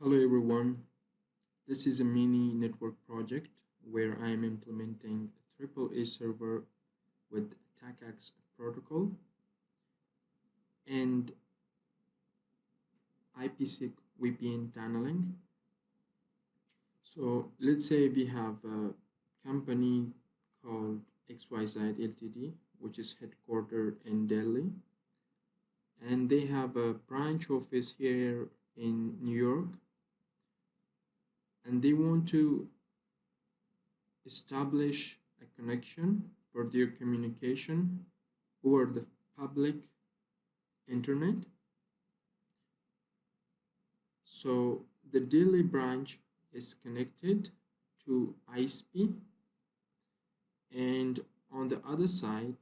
Hello everyone, this is a mini network project where I am implementing a AAA server with TACACS Protocol and IPsec VPN tunneling. So let's say we have a company called XYZ Ltd, which is headquartered in Delhi, and they have a branch office here in New York, and they want to establish a connection for their communication over the public internet. So the Delhi branch is connected to ISP, and on the other side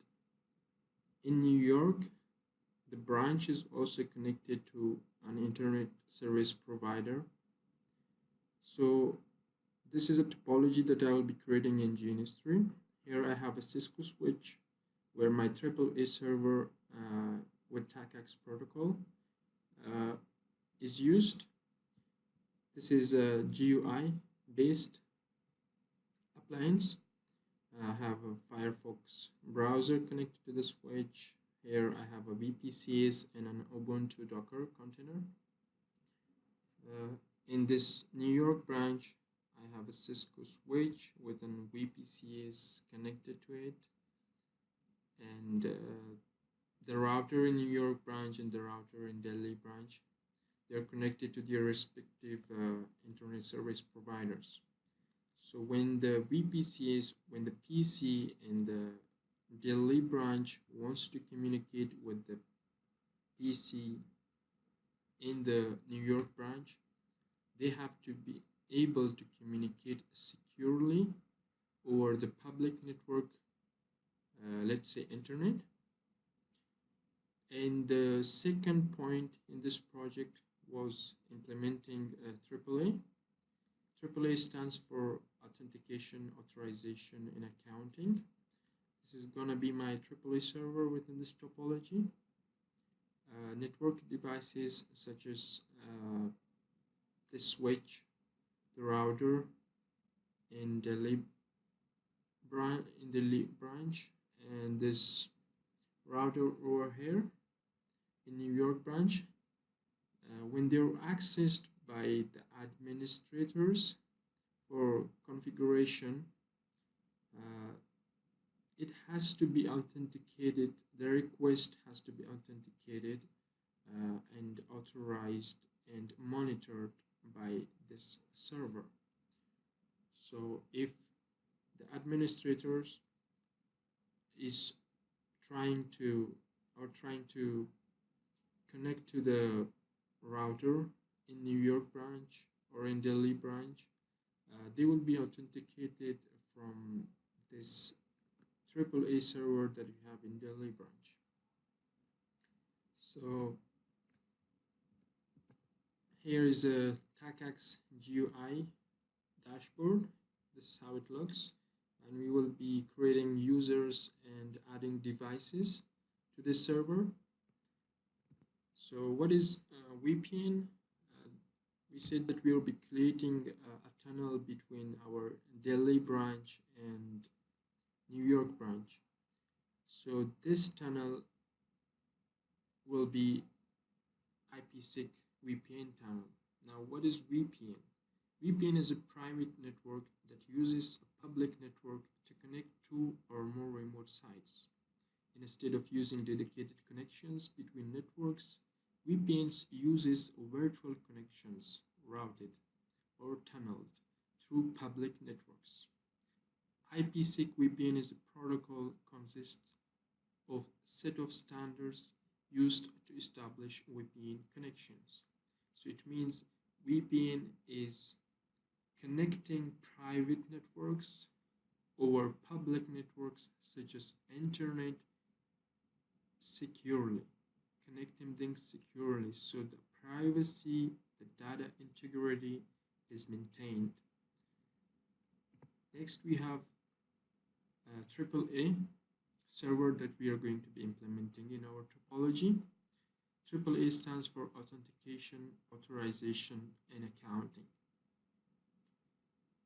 in New York, the branch is also connected to an internet service provider. So this is a topology that I will be creating in GNS3. Here I have a Cisco switch where my AAA server with TACACS protocol is used. This is a GUI based appliance. I have a Firefox browser connected to the switch. Here I have a VPCs and an Ubuntu Docker container. In this New York branch, I have a Cisco switch with an VPCs connected to it, and the router in New York branch and the router in Delhi branch, they're connected to their respective internet service providers. So when the PC in the Delhi branch wants to communicate with the PC in the New York branch, they have to be able to communicate securely over the public network, let's say internet. And the second point in this project was implementing AAA. AAA stands for Authentication, Authorization, and Accounting. This is going to be my AAA server within this topology. Network devices such as the switch, the router in the branch, and this router over here in New York branch. When they're accessed by the administrators for configuration, it has to be authenticated. The request has to be authenticated and authorized and monitored by this server. So if the administrators is trying to connect to the router in New York branch or in Delhi branch, they will be authenticated from this AAA server that we have in Delhi branch. So here is a TACACS GUI dashboard. This is how it looks, and we will be creating users and adding devices to this server. So what is VPN? We said that we will be creating a tunnel between our Delhi branch and New York branch. So this tunnel will be IPsec VPN tunnel. Now, what is VPN? VPN is a private network that uses a public network to connect two or more remote sites. Instead of using dedicated connections between networks, VPNs uses virtual connections routed or tunneled through public networks. IPsec VPN is a protocol consists of a set of standards used to establish VPN connections. So it means VPN is connecting private networks over public networks such as internet securely, connecting things securely so the privacy, the data integrity is maintained. Next, we have a AAA server that we are going to be implementing in our topology. AAA stands for Authentication, Authorization, and Accounting.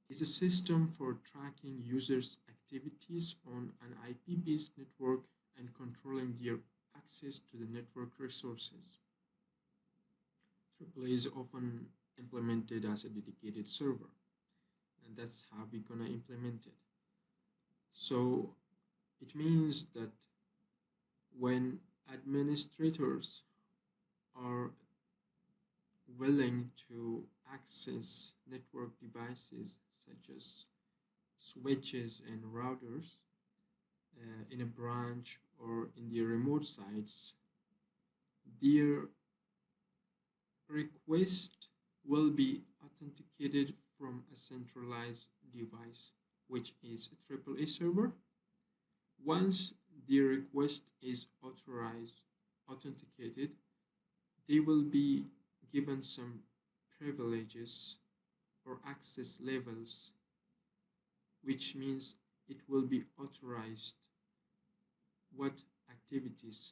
It's a system for tracking users' activities on an IP-based network and controlling their access to the network resources. AAA is often implemented as a dedicated server, and that's how we're gonna implement it. So it means that when administrators are willing to access network devices such as switches and routers in a branch or in the remote sites, their request will be authenticated from a centralized device, which is a AAA server. Once the request is authenticated, they will be given some privileges or access levels, which means it will be authorized what activities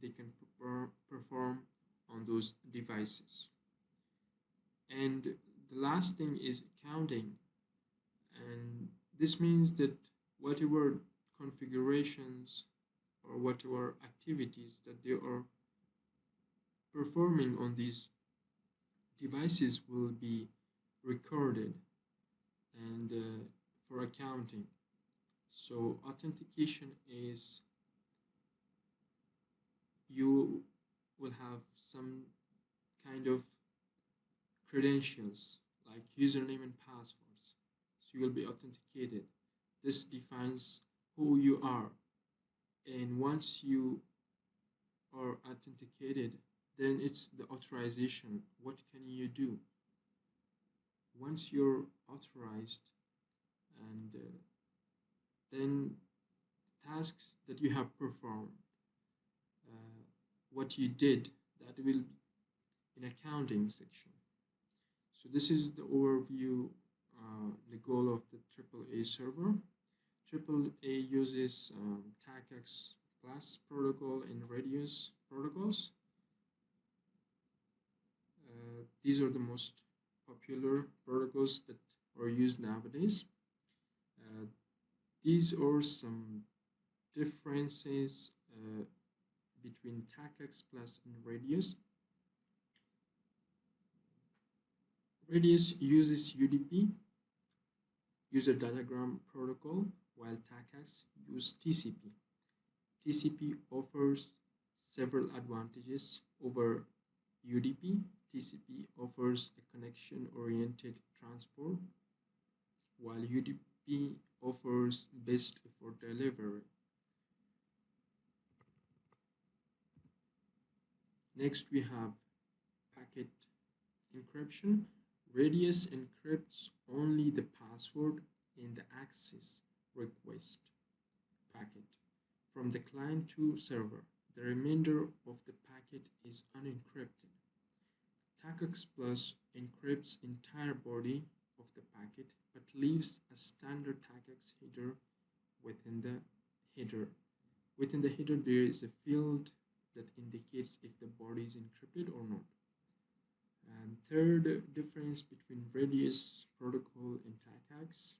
they can perform on those devices. And the last thing is accounting, and this means that whatever configurations or whatever activities that they are performing on these devices will be recorded and for accounting. So authentication is you will have some kind of credentials like username and passwords. So you will be authenticated. This defines who you are. And once you are authenticated, then it's the authorization. What can you do? Once you're authorized, and then tasks that you have performed, what you did, that will be in accounting section. So this is the overview, the goal of the AAA server. AAA uses TACACS Protocol and Radius protocols. These are the most popular protocols that are used nowadays. These are some differences between TACACS and Radius. Radius uses UDP, User Datagram Protocol, while TACACS uses TCP. TCP offers several advantages over UDP. TCP offers a connection-oriented transport, while UDP offers best effort delivery. Next, we have packet encryption. Radius encrypts only the password in the access request packet from the client to server. The remainder of the packet is unencrypted. TACACS Plus encrypts entire body of the packet but leaves a standard TACACS header within the header. Within the header, there is a field that indicates if the body is encrypted or not. And third difference between Radius protocol and TACACS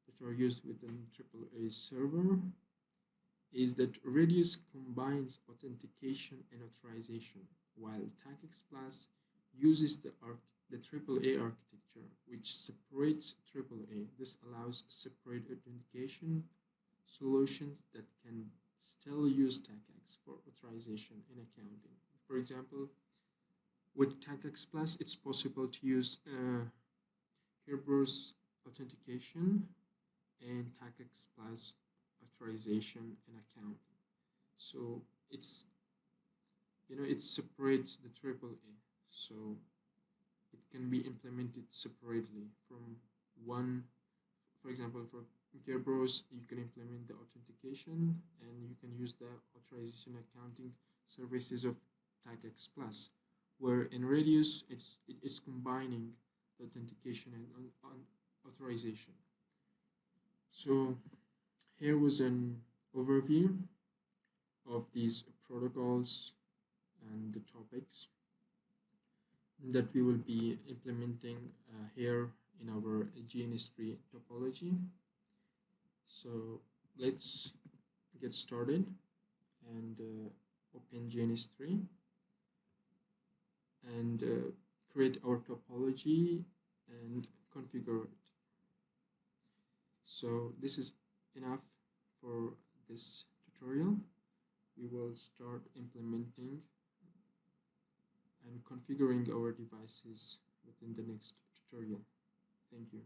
that are used within AAA server is that Radius combines authentication and authorization, while TACACS Plus uses the AAA architecture, which separates AAA. This allows separate authentication solutions that can still use TACACS for authorization and accounting. For example, with TACACS Plus, it's possible to use Kerberos authentication and TACACS Plus authorization and accounting. So it separates the AAA. So it can be implemented separately from one. For example, for Kerberos, you can implement the authentication and you can use the authorization accounting services of TACACS Plus. Where in Radius, it's combining the authentication and authorization. So here was an overview of these protocols and the topics that we will be implementing here in our GNS3 topology. So let's get started and open GNS3 and create our topology and configure it. So this is enough for this tutorial. We will start implementing and configuring our devices within the next tutorial. Thank you.